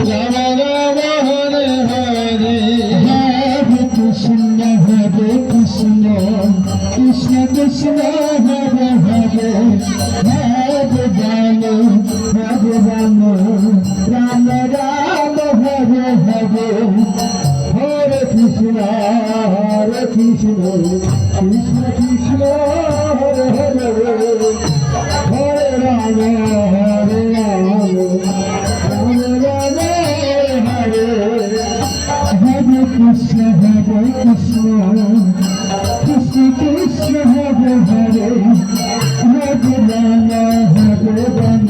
রাম রাম হরে হরে হরে কৃষ্ণ কৃষ্ণ কৃষ্ণ হরে হরে ভগবান ভগবান রাম রাম হরে হরে হরে কৃষ্ণ কৃষ্ণ কৃষ্ণ হরে হরে হরে রাম হরে রাম রাম রাম হরে হরে কৃষ্ণ কৃষ্ণ কৃষ্ণ হরে হরে হরে রাম হরে রাম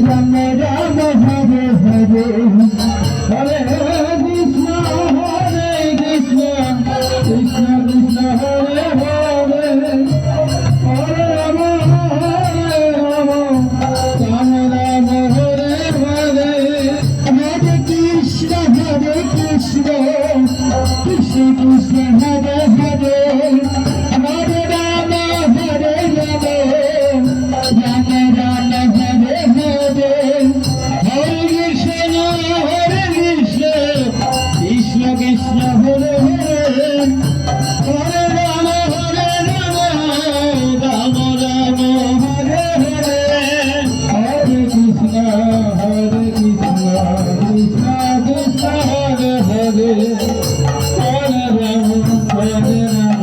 রাম রাম হরে হরে হরে কৃষ্ণ হরে কৃষ্ণ কৃষ্ণ কৃষ্ণ হরে হরে হরে রাম রাম রাম হরে হরে হরে কৃষ্ণ কৃষ্ণ কৃষ্ণ হরে হরে হরে রাম হরে রাম রাম রাম হরে হরে হরে কৃষ্ণ কৃষ্ণ কৃষ্ণ হরে হরে হরে রাম রাম রাম হরে হরে হরে কৃষ্ণ কৃষ্ণ কৃষ্ণ হরে হরে হরে রাম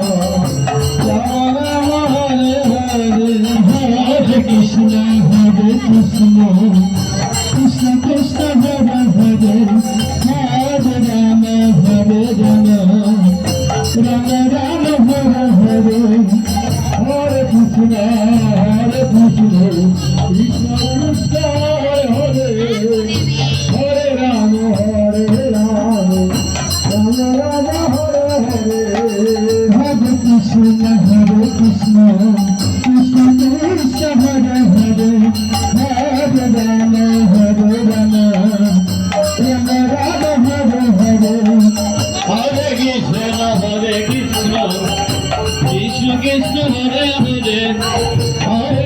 রাম রাম হরে হরে হরে কৃষ্ণ কৃষ্ণ কৃষ্ণ কৃষ্ণ হরে হরে হরে রাম রাম রাম রাম হরে হরে হরে কৃষ্ণ কৃষ্ণ কৃষ্ণ হরে হরে রাম রাম রাম হরে হরে হরে কৃষ্ণ কৃষ্ণ